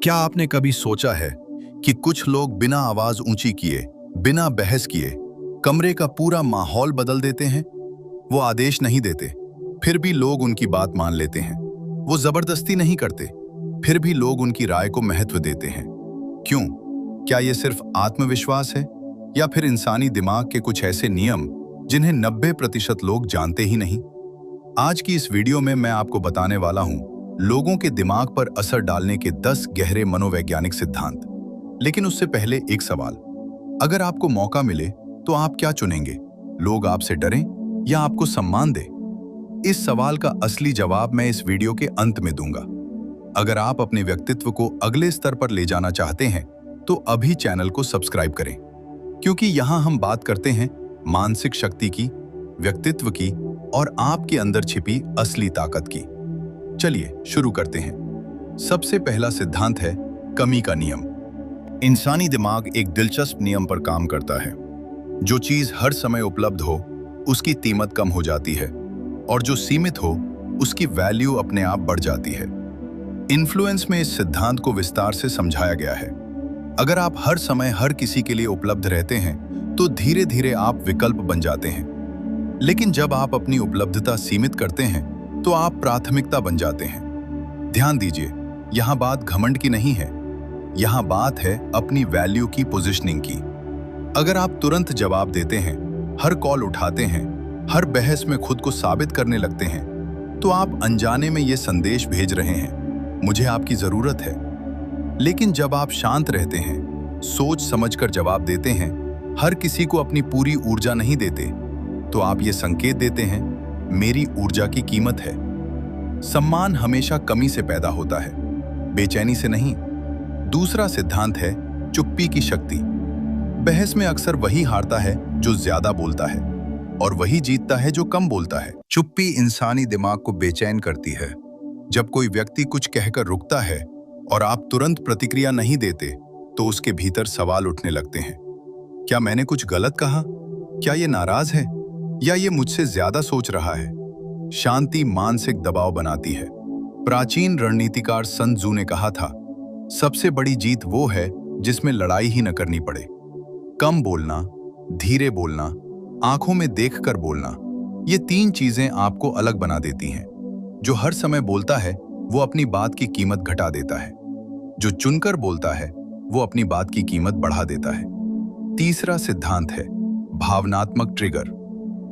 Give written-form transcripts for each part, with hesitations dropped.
क्या आपने कभी सोचा है कि कुछ लोग बिना आवाज ऊंची किए, बिना बहस किए, कमरे का पूरा माहौल बदल देते हैं? वो आदेश नहीं देते, फिर भी लोग उनकी बात मान लेते हैं। वो जबरदस्ती नहीं करते, फिर भी लोग उनकी राय को महत्व देते हैं। क्यों? क्या ये सिर्फ आत्मविश्वास है, या फिर इंसानी दिमाग के कुछ ऐसे नियम जिन्हें 90% लोग जानते ही नहीं? आज की इस वीडियो में मैं आपको बताने वाला हूं लोगों के दिमाग पर असर डालने के 10 गहरे मनोवैज्ञानिक सिद्धांत। लेकिन उससे पहले एक सवाल, अगर आपको मौका मिले तो आप क्या चुनेंगे? लोग आपसे डरें या आपको सम्मान दें? इस सवाल का असली जवाब मैं इस वीडियो के अंत में दूंगा। अगर आप अपने व्यक्तित्व को अगले स्तर पर ले जाना चाहते हैं तो अभी चैनल को सब्सक्राइब करें, क्योंकि यहां हम बात करते हैं मानसिक शक्ति की, व्यक्तित्व की और आपके अंदर छिपी असली ताकत की। चलिए शुरू करते हैं। सबसे पहला सिद्धांत है कमी का नियम। इंसानी दिमाग एक दिलचस्प नियम पर काम करता है। जो चीज हर समय उपलब्ध हो उसकी कीमत कम हो जाती है, और जो सीमित हो उसकी वैल्यू अपने आप बढ़ जाती है। इन्फ्लुएंस में इस सिद्धांत को विस्तार से समझाया गया है। अगर आप हर समय हर किसी के लिए उपलब्ध रहते हैं तो धीरे धीरे आप विकल्प बन जाते हैं। लेकिन जब आप अपनी उपलब्धता सीमित करते हैं तो आप प्राथमिकता बन जाते हैं। ध्यान दीजिए, यहां बात घमंड की नहीं है, यहां बात है अपनी वैल्यू की पोजीशनिंग की। अगर आप तुरंत जवाब देते हैं, हर कॉल उठाते हैं, हर बहस में खुद को साबित करने लगते हैं, तो आप अनजाने में ये संदेश भेज रहे हैं, मुझे आपकी जरूरत है। लेकिन जब आप शांत रहते हैं, सोच समझकर जवाब देते हैं, हर किसी को अपनी पूरी ऊर्जा नहीं देते, तो आप ये संकेत देते हैं, मेरी ऊर्जा की कीमत है। सम्मान हमेशा कमी से पैदा होता है, बेचैनी से नहीं। दूसरा सिद्धांत है चुप्पी की शक्ति। बहस में अक्सर वही हारता है जो ज्यादा बोलता है, और वही जीतता है जो कम बोलता है। चुप्पी इंसानी दिमाग को बेचैन करती है। जब कोई व्यक्ति कुछ कहकर रुकता है और आप तुरंत प्रतिक्रिया नहीं देते तो उसके भीतर सवाल उठने लगते हैं। क्या मैंने कुछ गलत कहा? क्या ये नाराज है, या ये मुझसे ज्यादा सोच रहा है? शांति मानसिक दबाव बनाती है। प्राचीन रणनीतिकार सन त्सू ने कहा था, सबसे बड़ी जीत वो है जिसमें लड़ाई ही न करनी पड़े। कम बोलना, धीरे बोलना, आंखों में देखकर बोलना, ये 3 चीजें आपको अलग बना देती हैं। जो हर समय बोलता है वो अपनी बात की कीमत घटा देता है। जो चुनकर बोलता है वो अपनी बात की कीमत बढ़ा देता है। तीसरा सिद्धांत है भावनात्मक ट्रिगर।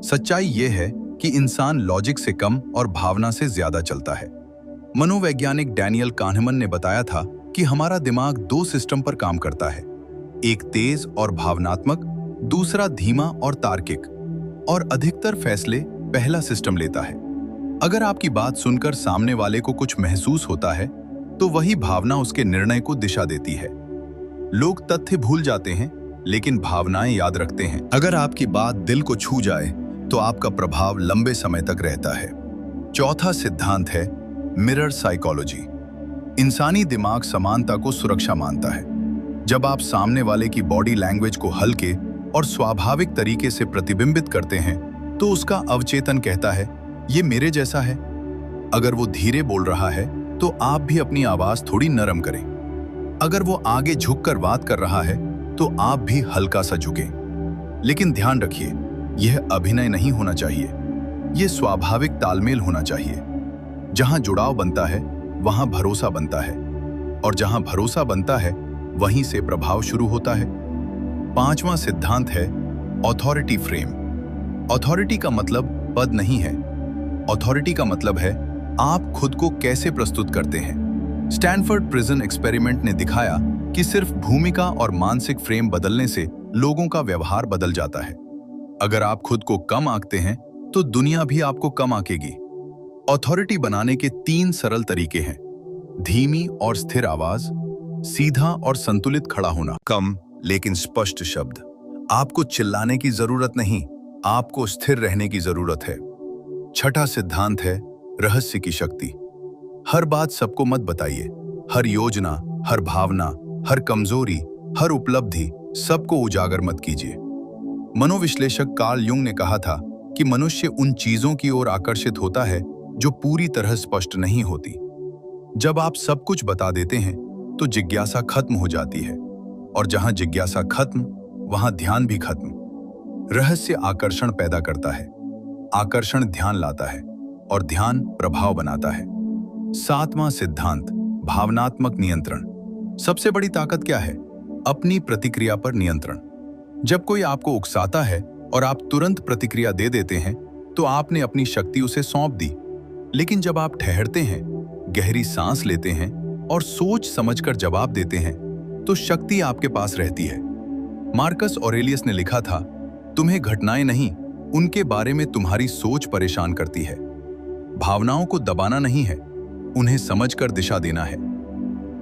सच्चाई यह है कि इंसान लॉजिक से कम और भावना से ज्यादा चलता है। मनोवैज्ञानिक डैनियल काहनेमन ने बताया था कि हमारा दिमाग 2 सिस्टम पर काम करता है, एक तेज और भावनात्मक, दूसरा धीमा और तार्किक, और अधिकतर फैसले पहला सिस्टम लेता है। अगर आपकी बात सुनकर सामने वाले को कुछ महसूस होता है तो वही भावना उसके निर्णय को दिशा देती है। लोग तथ्य भूल जाते हैं लेकिन भावनाएं याद रखते हैं। अगर आपकी बात दिल को छू जाए तो आपका प्रभाव लंबे समय तक रहता है। चौथा सिद्धांत है मिरर साइकोलॉजी। इंसानी दिमाग समानता को सुरक्षा मानता है। जब आप सामने वाले की बॉडी लैंग्वेज को हल्के और स्वाभाविक तरीके से प्रतिबिंबित करते हैं तो उसका अवचेतन कहता है, ये मेरे जैसा है। अगर वो धीरे बोल रहा है तो आप भी अपनी आवाज थोड़ी नरम करें। अगर वो आगे झुककर बात कर रहा है तो आप भी हल्का सा झुकें। लेकिन ध्यान रखिए, यह अभिनय नहीं होना चाहिए, यह स्वाभाविक तालमेल होना चाहिए। जहां जुड़ाव बनता है वहां भरोसा बनता है, और जहां भरोसा बनता है वहीं से प्रभाव शुरू होता है। 5वां सिद्धांत है ऑथोरिटी फ्रेम। ऑथोरिटी का मतलब पद नहीं है, ऑथोरिटी का मतलब है आप खुद को कैसे प्रस्तुत करते हैं। स्टैनफोर्ड प्रिजन एक्सपेरिमेंट ने दिखाया कि सिर्फ भूमिका और मानसिक फ्रेम बदलने से लोगों का व्यवहार बदल जाता है। अगर आप खुद को कम आंकते हैं तो दुनिया भी आपको कम आंकेगी। ऑथोरिटी बनाने के 3 सरल तरीके हैं: धीमी और स्थिर आवाज, सीधा और संतुलित खड़ा होना, कम लेकिन स्पष्ट शब्द। आपको चिल्लाने की जरूरत नहीं, आपको स्थिर रहने की जरूरत है। छठा सिद्धांत है रहस्य की शक्ति। हर बात सबको मत बताइए। हर योजना, हर भावना, हर कमजोरी, हर उपलब्धि सबको उजागर मत कीजिए। मनोविश्लेषक कार्ल युंग ने कहा था कि मनुष्य उन चीजों की ओर आकर्षित होता है जो पूरी तरह स्पष्ट नहीं होती। जब आप सब कुछ बता देते हैं तो जिज्ञासा खत्म हो जाती है, और जहां जिज्ञासा खत्म, वहां ध्यान भी खत्म। रहस्य आकर्षण पैदा करता है, आकर्षण ध्यान लाता है, और ध्यान प्रभाव बनाता है। 7वां सिद्धांत, भावनात्मक नियंत्रण। सबसे बड़ी ताकत क्या है? अपनी प्रतिक्रिया पर नियंत्रण। जब कोई आपको उकसाता है और आप तुरंत प्रतिक्रिया दे देते हैं, तो आपने अपनी शक्ति उसे सौंप दी। लेकिन जब आप ठहरते हैं, गहरी सांस लेते हैं और सोच समझकर जवाब देते हैं, तो शक्ति आपके पास रहती है। मार्कस ऑरेलियस ने लिखा था, तुम्हें घटनाएं नहीं, उनके बारे में तुम्हारी सोच परेशान करती है। भावनाओं को दबाना नहीं है, उन्हें समझकर दिशा देना है।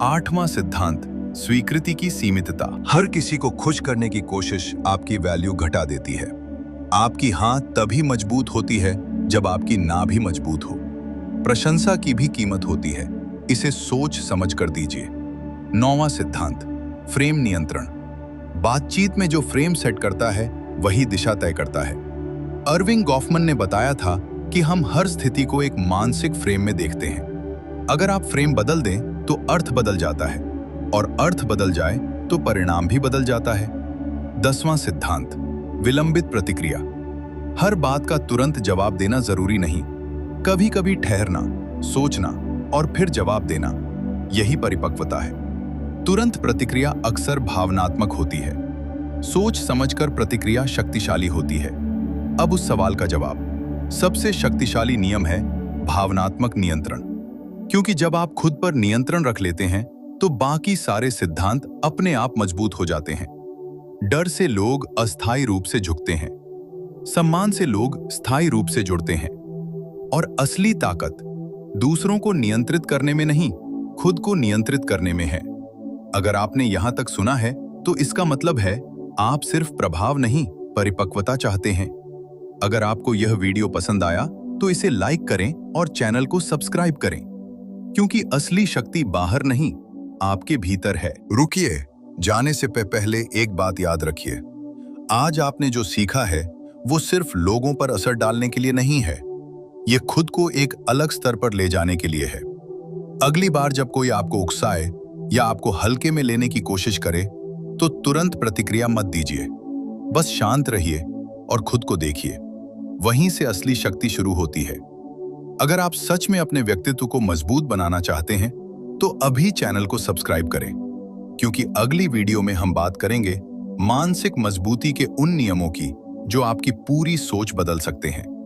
8वां सिद्धांत, स्वीकृति की सीमितता। हर किसी को खुश करने की कोशिश आपकी वैल्यू घटा देती है। आपकी हां तभी मजबूत होती है जब आपकी ना भी मजबूत हो। प्रशंसा की भी कीमत होती है, इसे सोच समझकर दीजिए। 9वां सिद्धांत, फ्रेम नियंत्रण। बातचीत में जो फ्रेम सेट करता है, वही दिशा तय करता है। अर्विंग गॉफमन ने बताया था कि हम हर स्थिति को एक मानसिक फ्रेम में देखते हैं। अगर आप फ्रेम बदल दें, तो अर्थ बदल जाता है, और अर्थ बदल जाए तो परिणाम भी बदल जाता है। 10वां सिद्धांत, विलंबित प्रतिक्रिया। हर बात का तुरंत जवाब देना जरूरी नहीं। कभी कभी ठहरना, सोचना और फिर जवाब देना, यही परिपक्वता है। तुरंत प्रतिक्रिया अक्सर भावनात्मक होती है, सोच समझकर प्रतिक्रिया शक्तिशाली होती है। अब उस सवाल का जवाब। सबसे शक्तिशाली नियम है भावनात्मक नियंत्रण, क्योंकि जब आप खुद पर नियंत्रण रख लेते हैं, तो बाकी सारे सिद्धांत अपने आप मजबूत हो जाते हैं। डर से लोग अस्थायी रूप से झुकते हैं, सम्मान से लोग स्थायी रूप से जुड़ते हैं, और असली ताकत दूसरों को नियंत्रित करने में नहीं, खुद को नियंत्रित करने में है। अगर आपने यहां तक सुना है, तो इसका मतलब है आप सिर्फ प्रभाव नहीं, परिपक्वता चाहते हैं। अगर आपको यह वीडियो पसंद आया, तो इसे लाइक करें और चैनल को सब्सक्राइब करें, क्योंकि असली शक्ति बाहर नहीं, आपके भीतर है। रुकिए, जाने से पहले एक बात याद रखिए। आज आपने जो सीखा है, वो सिर्फ लोगों पर असर डालने के लिए नहीं है, ये खुद को एक अलग स्तर पर ले जाने के लिए है। अगली बार जब कोई आपको उकसाए या आपको हल्के में लेने की कोशिश करे, तो तुरंत प्रतिक्रिया मत दीजिए। बस शांत रहिए और खुद को देखिए। वहीं से असली शक्ति शुरू होती है। अगर आप सच में अपने व्यक्तित्व को मजबूत बनाना चाहते हैं, तो अभी चैनल को सब्सक्राइब करें, क्योंकि अगली वीडियो में हम बात करेंगे मानसिक मजबूती के उन नियमों की जो आपकी पूरी सोच बदल सकते हैं।